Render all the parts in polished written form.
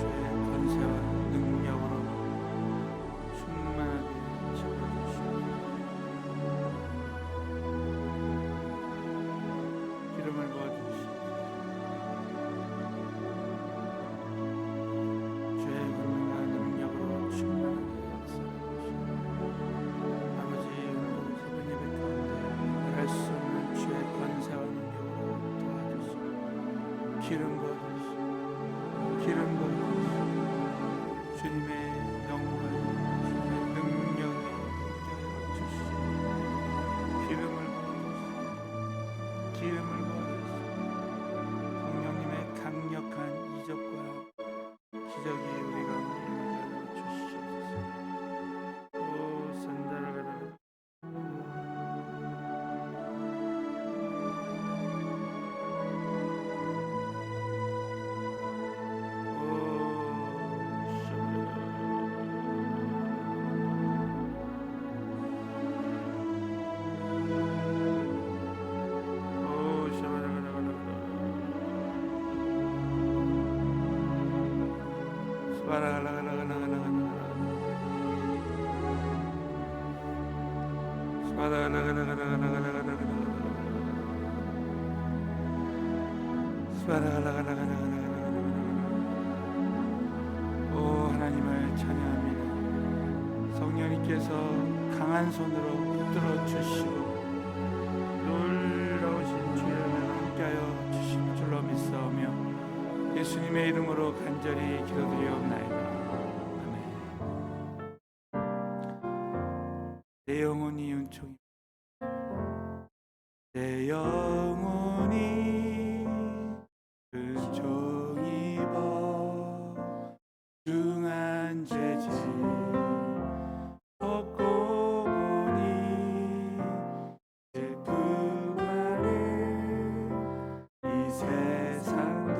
주의 권세와 능력으로 충만하게 채워주시옵소서. 기름을 부어주시옵소서. 주의 권능과 능력으로 충만하게 역사하시옵소서. 아버지, 오늘 새벽 예배 가운데 말할 수 없는 주의 권세와 능력으로 도와주시고 기름 부어주시고 기름 부어주시고 주님의 영광, 주님의 능력에 주시고 기름을 부어주시고 기름을 부어주시고 성령님의 강력한 이적과 기적이 우리 가운데 임하게 하여 주시옵소서. 오 산다라가라 오 하나님을 찬양합니다. 성령님께서 강한 손으로 붙들어 주시고 놀라우신 주의 은혜를 함께하여 주실 줄로 믿사오며 예수님의 이름으로 간절히 기도드리옵나이다. 아멘. 내 영혼이 은총이 내 영혼이 은총 입어 중한 죄짐 벗고 보니 슬픔 많은 이 세상도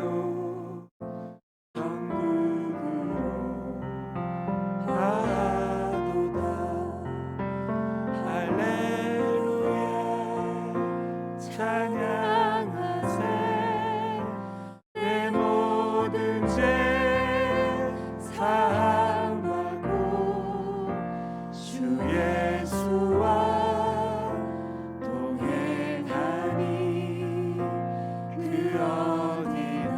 천국으로 가도다. 할렐루야 찬양하세. 내 모든 죄 사함받고 주 예수와 동행하니 그 어디나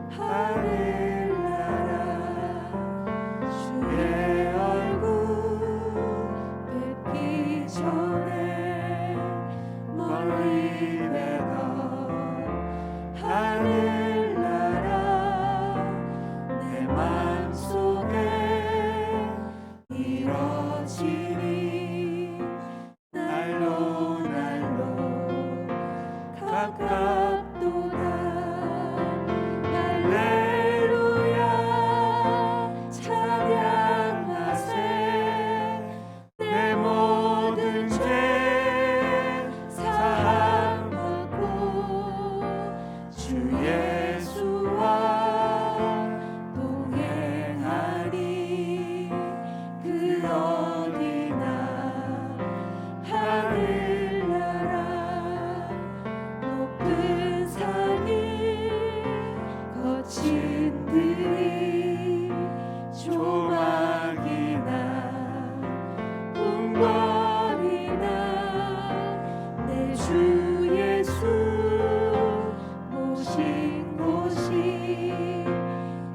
하늘나라 주의 얼굴 뵙기 전에 멀리 내던 하늘나라 내 맘속에 이뤄지니 날로 날로 가깝도다. 할렐루야 찬양하세. 내 모든 죄 사함받고 주 예수와 동행하니 그 어디나 하늘나라 높은 산이 거친 들이 조막이나 궁궐이나 내 주 예수 모신 곳이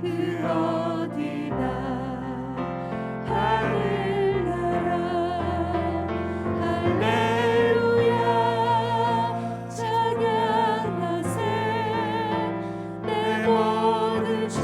그 어디나 하늘나라. 할렐루야 찬양하세. 내 모든 죄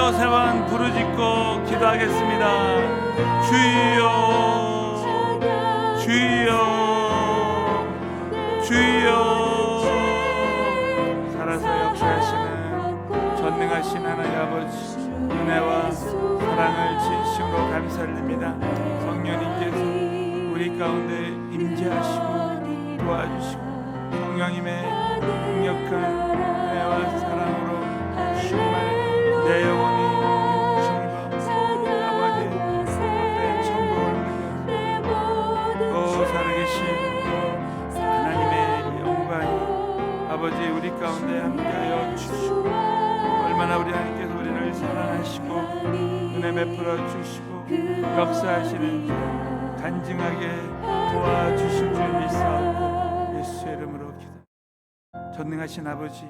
손들어 세 번 부르짖고 기도하겠습니다. 주여, 주여, 주여. 살아서 역사하시는 전능하신 하나님 아버지, 은혜와 사랑을 진심으로 감사드립니다. 성령님께서 우리 가운데 임재하시고 도와주시고 성령님의 강력한 은혜와 사랑으로 충만해 내 영혼이 힘입어 아버지 앞에 천국을 누려 살아계신 하나님의 영광이 아버지 우리 가운데 함께하여 주시고 얼마나 우리 하나님께서 우리를 사랑하시고 은혜 베풀어 주시고 역사하시는지 간증하게 도와주실 줄 믿사옵고 예수의 이름으로 기도. 전능하신 아버지,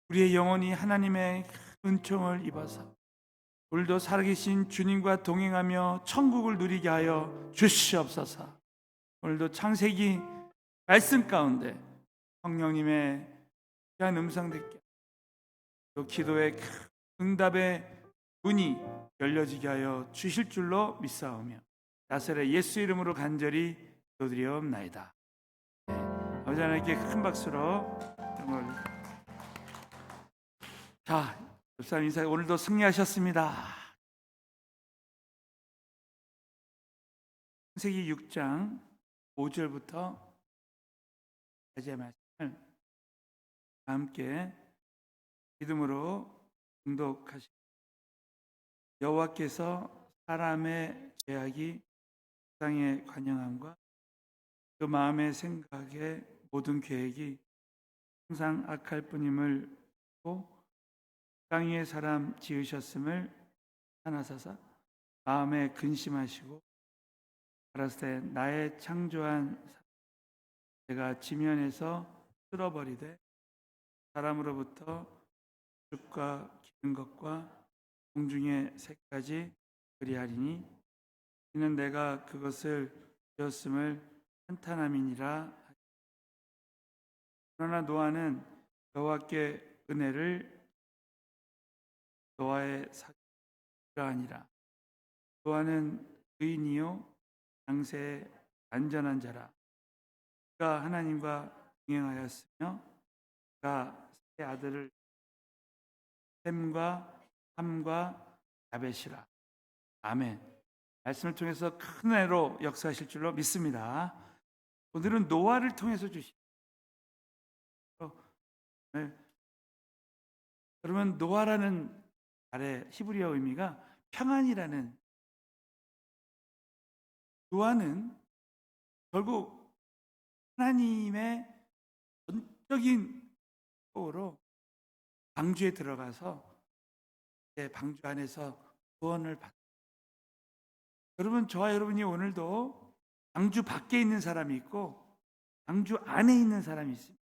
우리의 영혼이 하나님의 은총을 입어서 오늘도 살아계신 주님과 동행하며 천국을 누리게 하여 주시옵소서. 오늘도 창세기 말씀 가운데 성령님의 귀한 음성 듣게, 또 기도의 응답의 문이 열려지게 하여 주실 줄로 믿사오며 나사렛 예수 이름으로 간절히 기도드리옵나이다. 네, 아버지 하나님께 큰 박수로 영광을. 자, 집사님 인사. 오늘도 승리하셨습니다. 창세기 6장 5절부터 이제 말씀을 함께 믿음으로 봉독하시고 여호와께서 사람의 죄악이 세상에 관영함과 그 마음의 생각의 모든 계획이 항상 악할 뿐임을 보고 땅 위에 사람 지으셨음을 하나사사 마음에 근심하시고 가라사대 나의 창조한 내가 지면에서 쓸어버리되 사람으로부터 숲과 기는 것과 공중의 새까지 그리하리니 이는 내가 그것을 지었음을 한탄함이니라. 그러나 노아는 여호와께 은혜를 노아의 사기가 아니라 노아는 의인이요 장세에 안전한 자라. 그가 하나님과 동행하였으며 그가 세 아들을 셈과 함과 야벳이라. 아멘. 말씀을 통해서 큰 은혜로 역사하실 줄로 믿습니다. 오늘은 노아를 통해서 주시죠. 네. 그러면 노아라는 말의 히브리어 의미가 평안이라는. 노아는 결국 하나님의 전적인 으로 방주에 들어가서 방주 안에서 구원을 받습니다. 여러분, 저와 여러분이 오늘도 방주 밖에 있는 사람이 있고 방주 안에 있는 사람이 있습니다.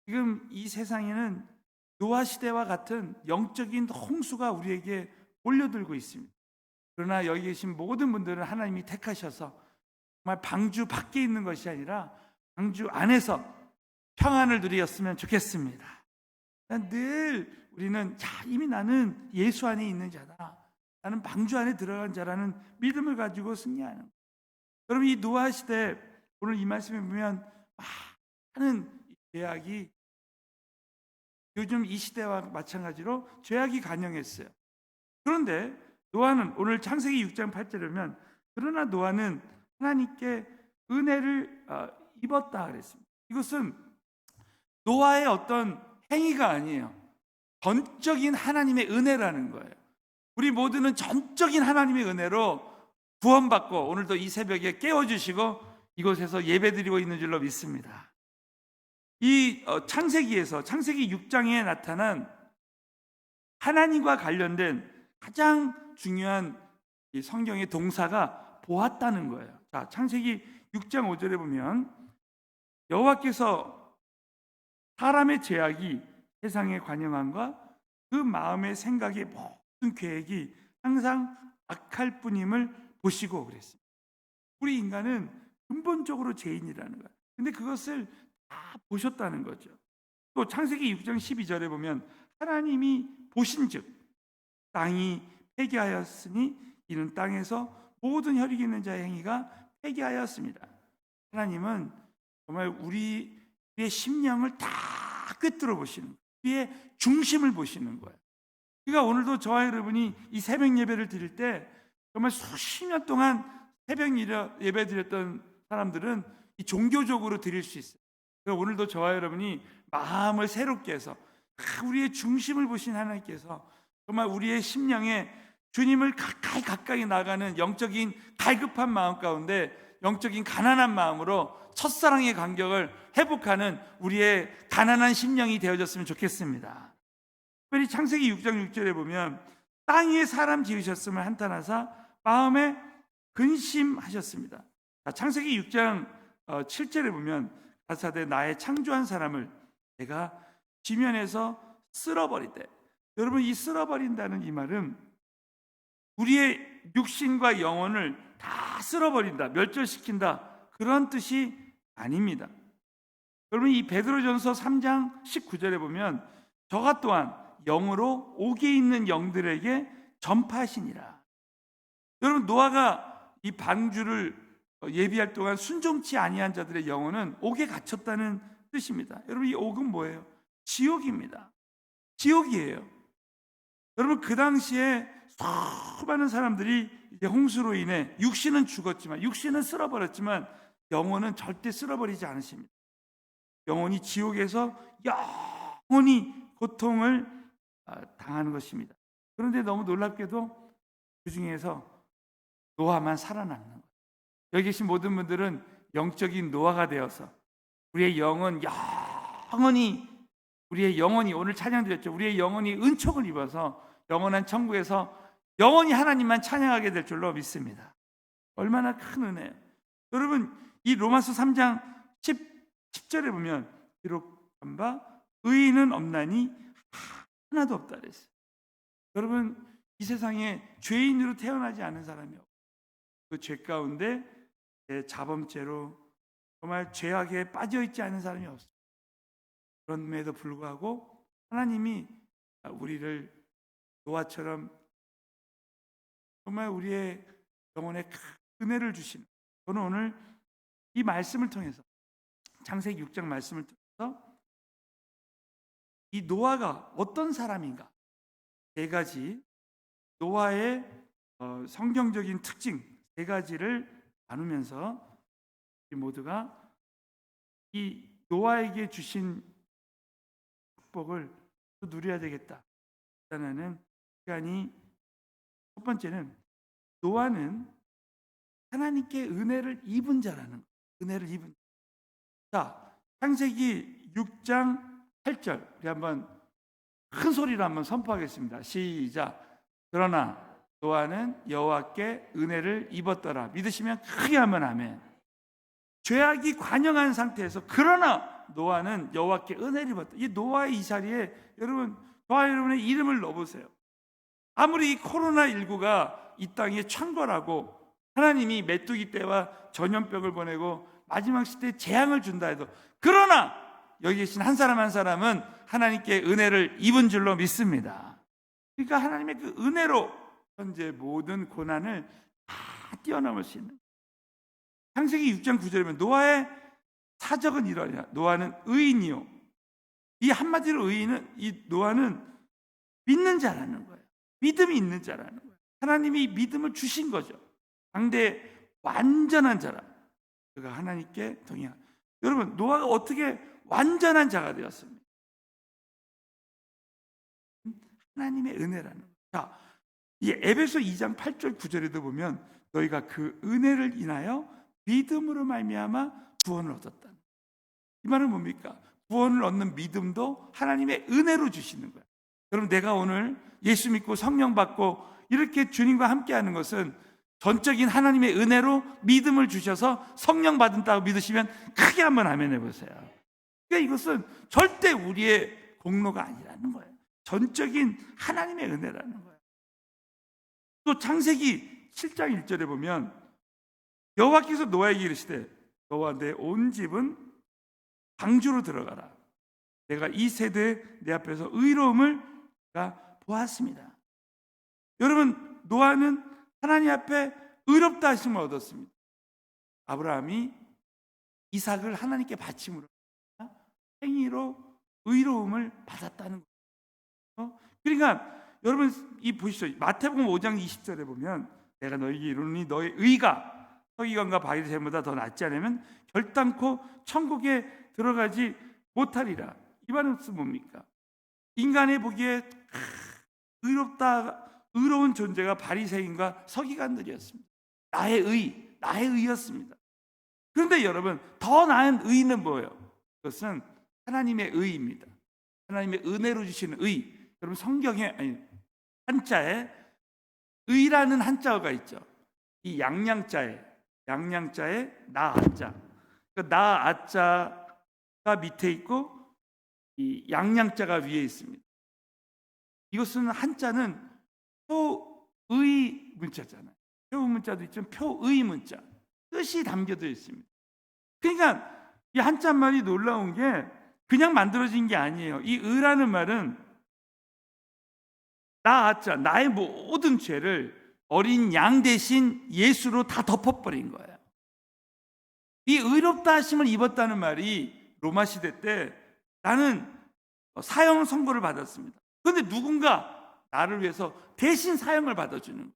지금 이 세상에는 노아 시대와 같은 영적인 홍수가 우리에게 몰려들고 있습니다. 그러나 여기 계신 모든 분들은 하나님이 택하셔서 정말 방주 밖에 있는 것이 아니라 방주 안에서 평안을 누리었으면 좋겠습니다. 늘 우리는 이미 나는 예수 안에 있는 자다, 나는 방주 안에 들어간 자라는 믿음을 가지고 승리하는 거예요. 여러분, 이 노아 시대 오늘 이 말씀에 보면 많은 죄악이 요즘 이 시대와 마찬가지로 죄악이 간영했어요. 그런데 노아는 오늘 창세기 6장 8절에 보면 그러나 노아는 하나님께 은혜를 입었다 그랬습니다. 이것은 노아의 어떤 행위가 아니에요. 전적인 하나님의 은혜라는 거예요. 우리 모두는 전적인 하나님의 은혜로 구원받고 오늘도 이 새벽에 깨워주시고 이곳에서 예배드리고 있는 줄로 믿습니다. 이 창세기에서 창세기 6장에 나타난 하나님과 관련된 가장 중요한 이 성경의 동사가 보았다는 거예요. 자, 창세기 6장 5절에 보면 여호와께서 사람의 죄악이 세상에 관영함과 그 마음의 생각의 모든 계획이 항상 악할 뿐임을 보시고 그랬습니다. 우리 인간은 근본적으로 죄인이라는 거예요. 근데 그것을 다 보셨다는 거죠. 또 창세기 6장 12절에 보면 하나님이 보신즉 땅이 회개하였으니 이는 땅에서 모든 혈육 있는 자의 행위가 회개하였습니다. 하나님은 정말 우리의 심령을 다 꿰뚫어 보시는 거예요. 우리의 중심을 보시는 거예요. 그러니까 오늘도 저와 여러분이 이 새벽 예배를 드릴 때 정말 수십 년 동안 새벽 예배 드렸던 사람들은 이 종교적으로 드릴 수 있어요. 그래서 오늘도 저와 여러분이 마음을 새롭게 해서 우리의 중심을 보신 하나님께서 정말 우리의 심령에 주님을 가까이 나가는 영적인 갈급한 마음 가운데 영적인 가난한 마음으로 첫사랑의 간격을 회복하는 우리의 가난한 심령이 되어졌으면 좋겠습니다. 특별히 창세기 6장 6절에 보면 땅 위에 사람 지으셨음을 한탄하사 마음에 근심하셨습니다. 창세기 6장 7절에 보면 가라사대 나의 창조한 사람을 내가 지면에서 쓸어버리되, 여러분 이 쓸어버린다는 이 말은 우리의 육신과 영혼을 다 쓸어버린다, 멸절시킨다, 그런 뜻이 아닙니다. 여러분 이 베드로전서 3장 19절에 보면 저가 또한 영으로 옥에 있는 영들에게 전파하시니라. 여러분 노아가 이 방주를 예비할 동안 순종치 아니한 자들의 영혼은 옥에 갇혔다는 뜻입니다. 여러분 이 옥은 뭐예요? 지옥입니다. 지옥이에요. 여러분 그 당시에 수많은 사람들이 이제 홍수로 인해 육신은 죽었지만, 육신은 쓸어버렸지만 영혼은 절대 쓸어버리지 않으십니다. 영혼이 지옥에서 영원히 고통을 당하는 것입니다. 그런데 너무 놀랍게도 그 중에서 노아만 살아남는 거예요. 여기 계신 모든 분들은 영적인 노아가 되어서 우리의 영은 영원히, 우리의 영혼이, 오늘 찬양드렸죠, 우리의 영혼이 은총을 입어서 영원한 천국에서 영원히 하나님만 찬양하게 될 줄로 믿습니다. 얼마나 큰 은혜예요. 여러분 이 로마서 3장 10절에 보면 기록한 바 의인은 없나니 하나도 없다 그랬어요. 여러분 이 세상에 죄인으로 태어나지 않은 사람이 없어요. 그 죄 가운데 자범죄로 정말 죄악에 빠져있지 않은 사람이 없어요. 그럼에도 불구하고 하나님이 우리를 노아처럼 정말 우리의 영혼에 큰 은혜를 주시는, 저는 오늘 이 말씀을 통해서, 창세기 6장 말씀을 통해서 이 노아가 어떤 사람인가, 세 가지 노아의 성경적인 특징 세 가지를 나누면서 우리 모두가 이 노아에게 주신 축복을 누려야 되겠다 라는 시간이, 첫 번째는 노아는 하나님께 은혜를 입은 자라는 거예요. 은혜를 입은 자. 자, 창세기 6장 8절 우리 한번 큰 소리로 한번 선포하겠습니다. 시작. 그러나 노아는 여호와께 은혜를 입었더라. 믿으시면 크게 하면 아멘. 죄악이 관영한 상태에서 그러나 노아는 여호와께 은혜를 입었다. 이 노아의 이 자리에 여러분, 저와 여러분의 이름을 넣어보세요. 아무리 이 코로나19가 이 땅에 창궐하고 하나님이 메뚜기 떼와 전염병을 보내고 마지막 시대에 재앙을 준다 해도, 그러나 여기 계신 한 사람 한 사람은 하나님께 은혜를 입은 줄로 믿습니다. 그러니까 하나님의 그 은혜로 현재 모든 고난을 다 뛰어넘을 수 있는. 창세기 6장 9절에 보면 노아의 사적은 이러냐. 노아는 의인이요. 이 한마디로 의인은, 이 노아는 믿는 자라는 거예요. 믿음이 있는 자라는 거예요. 하나님이 믿음을 주신 거죠. 상대 완전한 자라. 그가 하나님께 동의한. 여러분 노아가 어떻게 완전한 자가 되었습니까? 하나님의 은혜라는 거예요. 자, 이 에베소 2장 8절 9절에도 보면 너희가 그 은혜를 인하여 믿음으로 말미암아 구원을 얻었다. 이 말은 뭡니까? 구원을 얻는 믿음도 하나님의 은혜로 주시는 거예요. 여러분 내가 오늘 예수 믿고 성령 받고 이렇게 주님과 함께하는 것은 전적인 하나님의 은혜로 믿음을 주셔서 성령 받은다고 믿으시면 크게 한번 아멘 해보세요. 그러니까 이것은 절대 우리의 공로가 아니라는 거예요. 전적인 하나님의 은혜라는 거예요. 또 창세기 7장 1절에 보면 여호와께서 노아에게 이르시되 너와 내 온 집은 방주로 들어가라. 내가 이 세대에 내 앞에서 의로움을 보았습니다. 여러분, 노아는 하나님 앞에 의롭다 하심을 얻었습니다. 아브라함이 이삭을 하나님께 바침으로 행위로 의로움을 받았다는 거예요. 그러니까 여러분, 이 보시죠. 마태복음 5장 20절에 보면 내가 너에게 이르노니 너의 의가 서기관과 바리새인보다 더 낫지 않으면 결단코 천국에 들어가지 못하리라. 이 말은 뭡니까? 인간의 보기에 의로운 존재가 바리새인과 서기관들이었습니다. 나의 의였습니다. 그런데 여러분, 더 나은 의는 뭐예요? 그것은 하나님의 의입니다. 하나님의 은혜로 주시는 의. 여러분, 성경에 한자에 의라는 한자어가 있죠. 이 양양자에 나아자. 나아자가 밑에 있고 이 양양자가 위에 있습니다. 이것은 한자는 표의 문자잖아요. 표 문자도 있지만 표의 문자. 뜻이 담겨져 있습니다. 그러니까 이 한자말이 놀라운 게 그냥 만들어진 게 아니에요. 이 의라는 말은 나의 모든 죄를 어린 양 대신 예수로 다 덮어버린 거예요. 이 의롭다 하심을 입었다는 말이 로마 시대 때 나는 사형 선고를 받았습니다. 그런데 누군가 나를 위해서 대신 사형을 받아주는 거예요.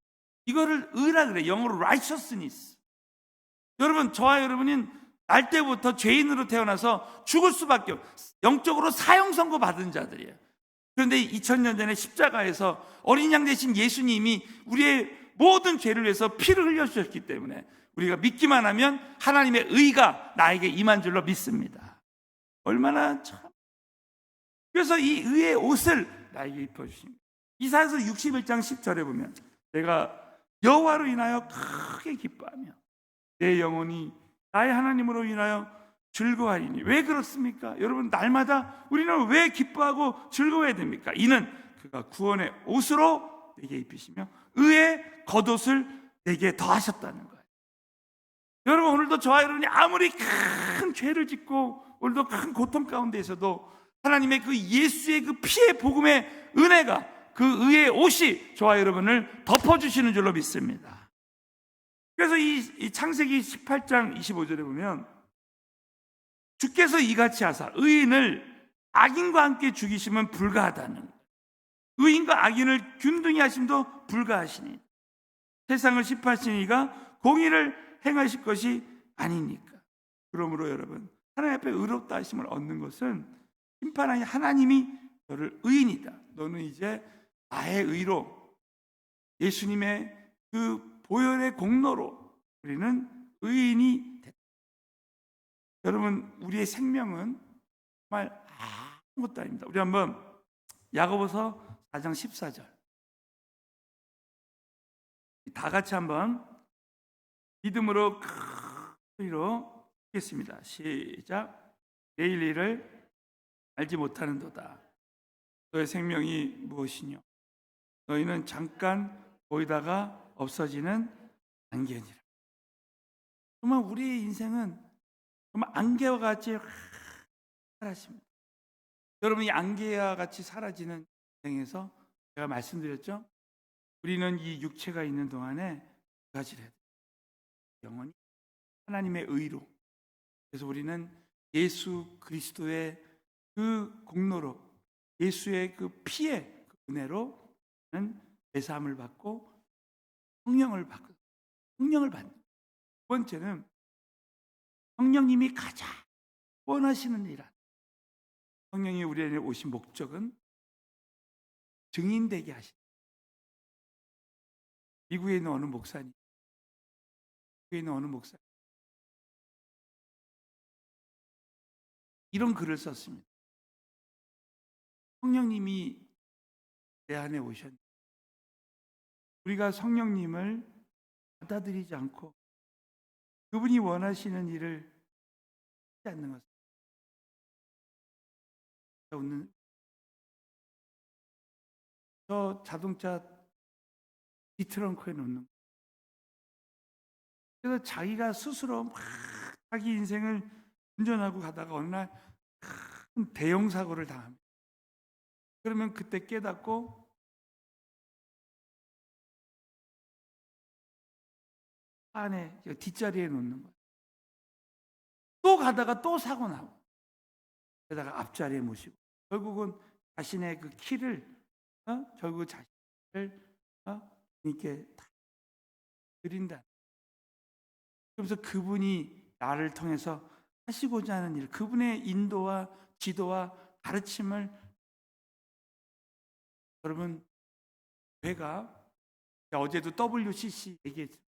이거를 의라 그래. 영어로 righteousness. 여러분, 저와 여러분은 날 때부터 죄인으로 태어나서 죽을 수밖에 영적으로 사형 선고 받은 자들이에요. 그런데 2000년 전에 십자가에서 어린 양 대신 예수님이 우리의 모든 죄를 위해서 피를 흘려주셨기 때문에 우리가 믿기만 하면 하나님의 의가 나에게 임한 줄로 믿습니다. 얼마나 참. 그래서 이 의의 옷을 나에게 입혀주십니다. 이사야서 61장 10절에 보면 내가 여호와로 인하여 크게 기뻐하며 내 영혼이 나의 하나님으로 인하여 즐거워하리니. 왜 그렇습니까? 여러분, 날마다 우리는 왜 기뻐하고 즐거워해야 됩니까? 이는 그가 구원의 옷으로 내게 입히시며 의의 겉옷을 내게 더하셨다는 거예요. 여러분, 오늘도 저와 여러분이 아무리 큰 죄를 짓고 오늘도 큰 고통 가운데 있어도 하나님의 그 예수의 그 피의 복음의 은혜가, 그 의의 옷이 저와 여러분을 덮어주시는 줄로 믿습니다. 그래서 이 창세기 18장 25절에 보면 주께서 이같이 하사 의인을 악인과 함께 죽이시면 불가하다는, 의인과 악인을 균등히 하심도 불가하시니 세상을 심판하시는 이가 공의를 행하실 것이 아니니까. 그러므로 여러분, 하나님 앞에 의롭다 하심을 얻는 것은 심판하신 하나님이 너를 의인이다, 너는 이제 나의 의로 예수님의 그 보혈의 공로로 우리는 의인이 됐다. 여러분, 우리의 생명은 정말 아무것도 아닙니다. 우리 한번 야고보서 4장 14절 다 같이 한번 믿음으로 큰 소리로 읽겠습니다. 시작. 내일 일을 알지 못하는도다. 너의 생명이 무엇이뇨? 너희는 잠깐 보이다가 없어지는 안개니라. 정말 우리의 인생은 정말 안개와 같이 사라집니다. 여러분, 이 안개와 같이 사라지는 인생에서 제가 말씀드렸죠? 우리는 이 육체가 있는 동안에 두 가지를 해야 돼요. 영원히 하나님의 의로. 그래서 우리는 예수 그리스도의 그 공로로, 예수의 그 피의 그 은혜로 제사함을 받고 성령을 받는. 두 번째는 성령님이 가장 원하시는 일. 성령이 우리에게 오신 목적은 증인되게 하시는. 미국에 있는 어느 목사님, 이런 글을 썼습니다. 성령님이 내 안에 오셨는데 우리가 성령님을 받아들이지 않고 그분이 원하시는 일을 하지 않는 것은 웃는, 저 자동차 뒤트렁크에 놓는 거예요. 그래서 자기가 스스로 막 자기 인생을 운전하고 가다가 어느 날 큰 대형 사고를 당합니다. 그러면 그때 깨닫고 안에 뒷자리에 놓는 거예요. 또 가다가 또 사고 나고, 게다가 앞자리에 모시고, 결국은 자신의 그 키를 결국 자신을 이렇게 다 드린다. 그러면서 그분이 나를 통해서 하시고자 하는 일, 그분의 인도와 지도와 가르침을, 여러분, 교회가 어제도 WCC 얘기했죠.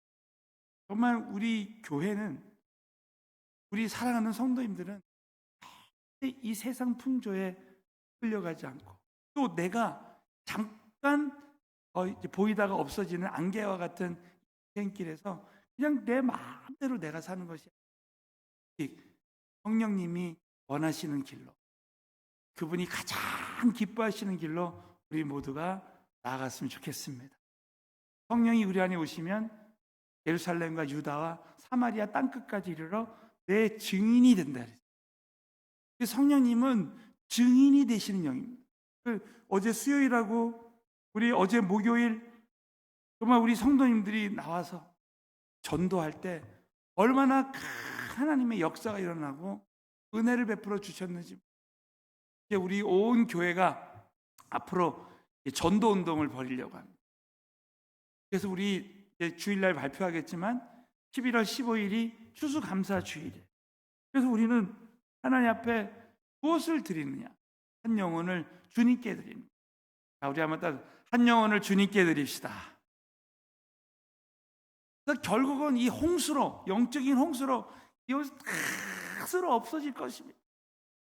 정말 우리 교회는, 우리 사랑하는 성도님들은 이 세상 풍조에 끌려가지 않고, 또 내가 잠깐 이제 보이다가 없어지는 안개와 같은 인생길에서 그냥 내 마음대로 내가 사는 것이 아니라 성령님이 원하시는 길로, 그분이 가장 기뻐하시는 길로 우리 모두가 나아갔으면 좋겠습니다. 성령이 우리 안에 오시면 예루살렘과 유다와 사마리아 땅끝까지 이르러 내 증인이 된다. 성령님은 증인이 되시는 영입니다. 어제 수요일하고 우리 어제 목요일 정말 우리 성도님들이 나와서 전도할 때 얼마나 큰 하나님의 역사가 일어나고 은혜를 베풀어 주셨는지, 우리 온 교회가 앞으로 전도 운동을 벌이려고 합니다. 그래서 우리 주일날 발표하겠지만 11월 15일이 추수감사주일이에요. 그래서 우리는 하나님 앞에 무엇을 드리느냐? 한 영혼을 주님께 드립니다. 자, 우리 한번 한 영혼을 주님께 드립시다. 그래서 결국은 이 홍수로, 영적인 홍수로 이것이 스스로 없어질 것입니다.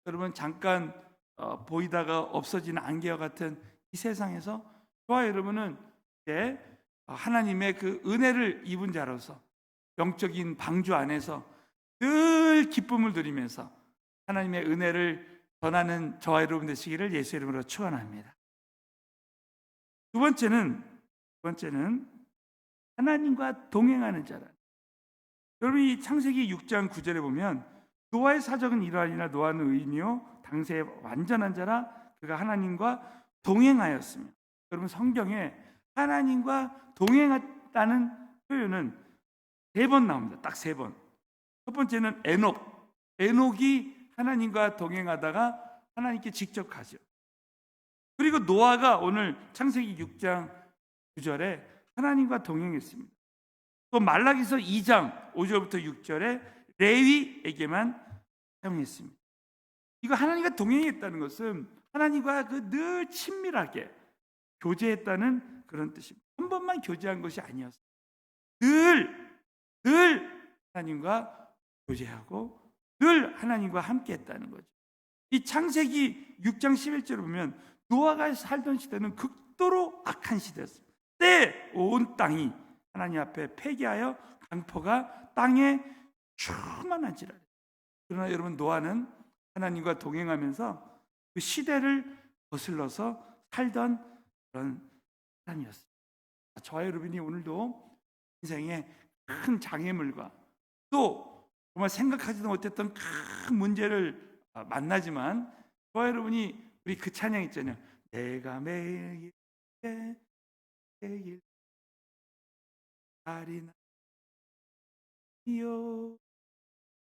여러분, 잠깐 보이다가 없어지는 안개와 같은 이 세상에서 저와 여러분은 이제 하나님의 그 은혜를 입은 자로서 영적인 방주 안에서 늘 기쁨을 누리면서 하나님의 은혜를 전하는 저와 여러분 되시기를 예수의 이름으로 축원합니다. 두 번째는 하나님과 동행하는 자라. 여러분, 이 창세기 6장 9절에 보면 노아의 사적은 이러하니라. 노아는 의인이요 당시에 완전한 자라. 그가 하나님과 동행하였으며. 여러분, 성경에 하나님과 동행했다는 표현은 3번 나옵니다. 딱 3번. 첫 번째는 에녹이 하나님과 동행하다가 하나님께 직접 가죠. 그리고 노아가 오늘 창세기 6장 9절에 하나님과 동행했습니다. 또 말라기서 2장 5절부터 6절에 레위에게만 사용했습니다. 이거 하나님과 동행했다는 것은 하나님과 늘 친밀하게 교제했다는 그런 뜻입니다. 한 번만 교제한 것이 아니었어요. 늘 하나님과 교제하고 늘 하나님과 함께 했다는 거죠. 이 창세기 6장 11절을 보면 노아가 살던 시대는 극도로 악한 시대였어요. 때 온 땅이 하나님 앞에 폐기하여 강포가 땅에 충만한지라. 그러나 여러분, 노아는 하나님과 동행하면서 그 시대를 거슬러서 살던 그런 사람이었어요. 저와 여러분이 오늘도 인생에 큰 장애물과 또 정말 생각하지도 못했던 큰 문제를 만나지만, 저와 여러분이 우리 그 찬양 있잖아요. 내가 매일 아리나요.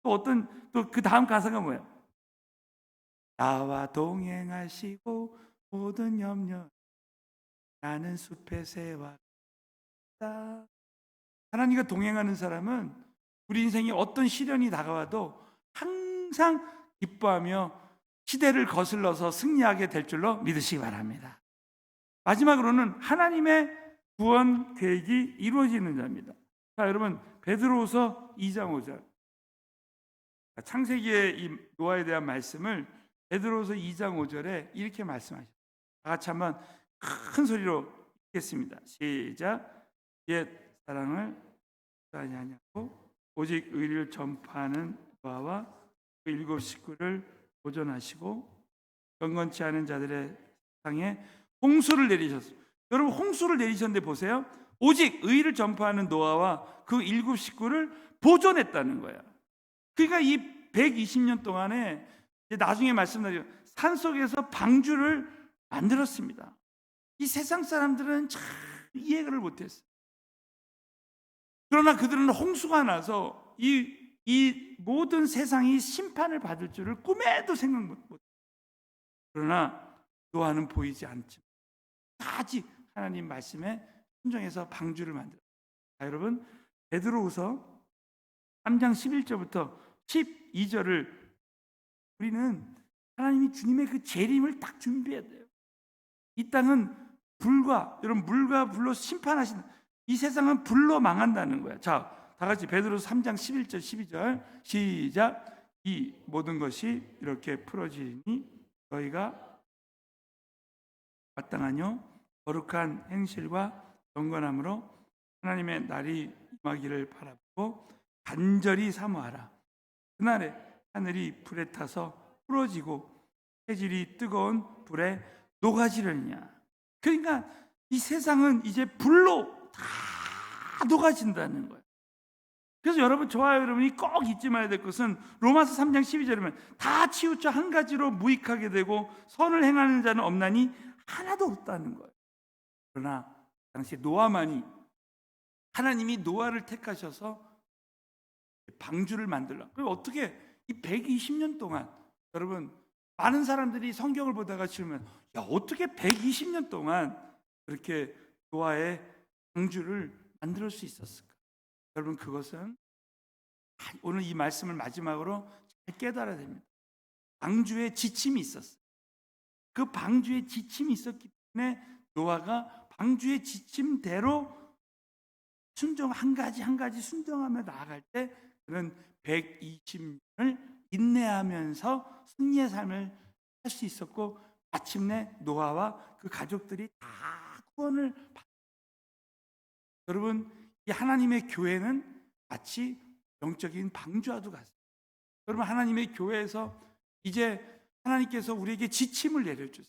또 그 다음 가사가 뭐예요? 나와 동행하시고 모든 염려 나는 숲의 새와 같다. 하나님과 동행하는 사람은 우리 인생에 어떤 시련이 다가와도 항상 기뻐하며 시대를 거슬러서 승리하게 될 줄로 믿으시기 바랍니다. 마지막으로는 하나님의 구원 계획이 이루어지는 자입니다. 자, 여러분, 베드로후서 2장 5절. 창세기의 이 노아에 대한 말씀을 베드로후서 2장 5절에 이렇게 말씀하셨어요. 다 같이 한번 큰 소리로 읽겠습니다. 시작. 옛 사랑을 아니하냐고 오직 의를 전파하는 노아와 그 7 식구를 보존하시고 경건치 않은 자들의 상에 홍수를 내리셨어요. 여러분, 홍수를 내리셨는데 보세요. 오직 의를 전파하는 노아와 그 7 식구를 보존했다는 거예요. 그러니까 이 120년 동안에 나중에 말씀드린 산속에서 방주를 만들었습니다. 이 세상 사람들은 참 이해를 못했어요. 그러나 그들은 홍수가 나서 이 모든 세상이 심판을 받을 줄을 꿈에도 생각 못. 그러나 노아는 보이지 않지만 아직 하나님 말씀에 순종해서 방주를 만들었어요. 자, 여러분, 베드로후서 3장 11절부터 12절을 우리는 하나님이 주님의 그 재림을 딱 준비해야 돼요. 이 땅은 여러분, 물과 불로 심판하신, 이 세상은 불로 망한다는 거야. 자, 다 같이 베드로서 3장 11절 12절 시작. 이 모든 것이 이렇게 풀어지니 너희가 마땅하뇨 거룩한 행실과 경건함으로 하나님의 날이 임하기를 바라보고 간절히 사모하라. 그날에 하늘이 불에 타서 풀어지고 해질이 뜨거운 불에 녹아지려니냐. 그러니까 이 세상은 이제 불로 다 녹아진다는 거예요. 그래서 여러분, 저와 여러분이 꼭 잊지 말아야 될 것은 로마서 3장 12절이면 다 치우쳐 한 가지로 무익하게 되고 선을 행하는 자는 없나니 하나도 없다는 거예요. 그러나 당시 노아만이, 하나님이 노아를 택하셔서 방주를 만들라. 그럼 어떻게 이 120년 동안, 여러분, 많은 사람들이 성경을 보다가 치우면 야, 어떻게 120년 동안 그렇게 노아의 방주를 만들 수 있었을까? 여러분, 그것은 오늘 이 말씀을 마지막으로 잘 깨달아야 됩니다. 방주에 지침이 있었어요. 그 방주에 지침이 있었기 때문에 노아가 방주의 지침대로 한 가지 순종하며 나아갈 때 그는 120년을 인내하면서 승리의 삶을 할 수 있었고, 마침내 노아와 그 가족들이 다 구원을 받았습니다. 여러분, 이 하나님의 교회는 마치 영적인 방주와도 같습니다. 여러분, 하나님의 교회에서 이제 하나님께서 우리에게 지침을 내려주세요.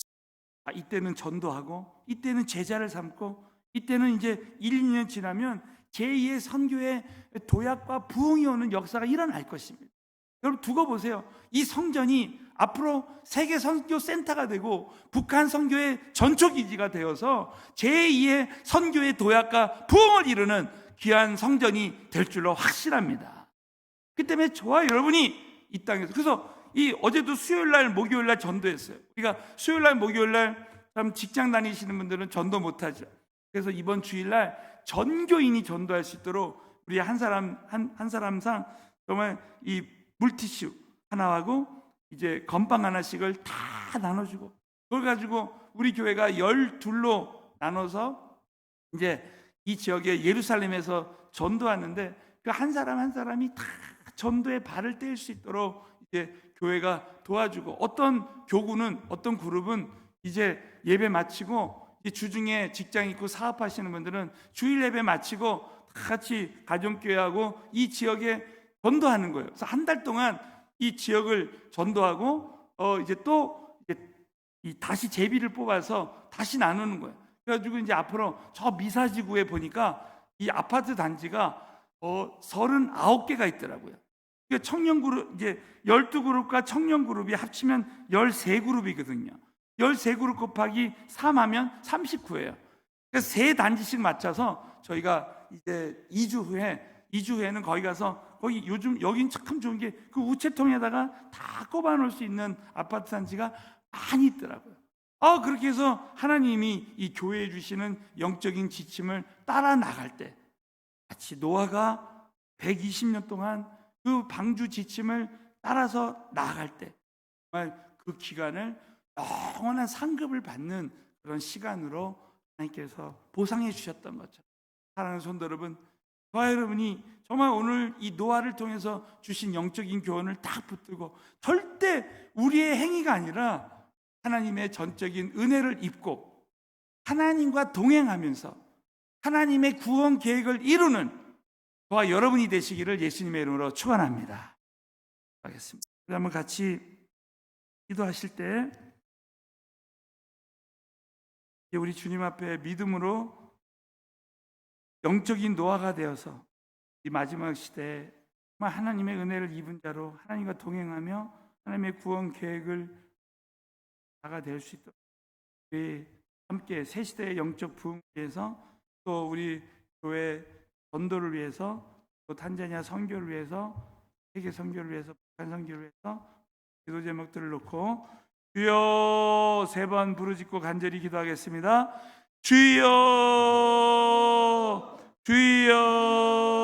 이때는 전도하고, 이때는 제자를 삼고, 이때는 이제 1, 2년 지나면 제2의 선교의 도약과 부흥이 오는 역사가 일어날 것입니다. 여러분, 두고 보세요. 이 성전이 앞으로 세계 선교 센터가 되고 북한 선교의 전초기지가 되어서 제2의 선교의 도약과 부흥을 이루는 귀한 성전이 될 줄로 확실합니다. 그 때문에 저와 여러분이 이 땅에서, 그래서 어제도 수요일날 목요일날 전도했어요. 우리가 수요일날 목요일날 참 직장 다니시는 분들은 전도 못하죠. 그래서 이번 주일날 전교인이 전도할 수 있도록 우리 한 사람상 정말 이 물티슈 하나하고 이제 건빵 하나씩을 다 나눠주고, 그걸 가지고 우리 교회가 12로 나눠서 이제 이 지역에 예루살렘에서 전도하는데, 그 한 사람 한 사람이 다 전도의 발을 뗄 수 있도록 이제 교회가 도와주고, 어떤 교구는, 어떤 그룹은 이제 예배 마치고, 주중에 직장 있고 사업하시는 분들은 주일 예배 마치고 다 같이 가정교회하고 이 지역에 전도하는 거예요. 그래서 한 달 동안 이 지역을 전도하고 이제 또 다시 제비를 뽑아서 다시 나누는 거예요. 그래가지고 이제 앞으로 저 미사지구에 보니까 이 아파트 단지가 39개가 있더라고요. 그러니까 청년 그룹, 이제 12그룹과 청년 그룹이 합치면 13그룹이거든요. 13그룹 곱하기 3하면 39예요. 그래서 3단지씩 맞춰서 저희가 이제 2주 후에는 거기 가서, 거기 요즘 여긴 참 좋은 게 그 우체통에다가 다 꼽아 놓을 수 있는 아파트 단지가 많이 있더라고요. 그렇게 해서 하나님이 이 교회에 주시는 영적인 지침을 따라 나갈 때, 마치 노아가 120년 동안 그 방주 지침을 따라서 나아갈 때, 정말 그 기간을 영원한 상급을 받는 그런 시간으로 하나님께서 보상해 주셨던 것처럼, 사랑하는 성도 여러분, 저와 여러분이 정말 오늘 이 노아를 통해서 주신 영적인 교훈을 딱 붙들고 절대 우리의 행위가 아니라 하나님의 전적인 은혜를 입고 하나님과 동행하면서 하나님의 구원 계획을 이루는 저와 여러분이 되시기를 예수님의 이름으로 축원합니다. 하겠습니다. 한번 같이 기도하실 때 우리 주님 앞에 믿음으로 영적인 노아가 되어서 이 마지막 시대에 하나님의 은혜를 입은 자로 하나님과 동행하며 하나님의 구원 계획을 나가 될 수 있도록 우리 함께 새 시대의 영적 부흥을 위해서, 또 우리 교회 전도를 위해서, 또 탄자니아 선교를 위해서, 세계 선교를 위해서, 북한 선교를 위해서 기도 제목들을 놓고 주여 세 번 부르짖고 간절히 기도하겠습니다. 주여, 주여.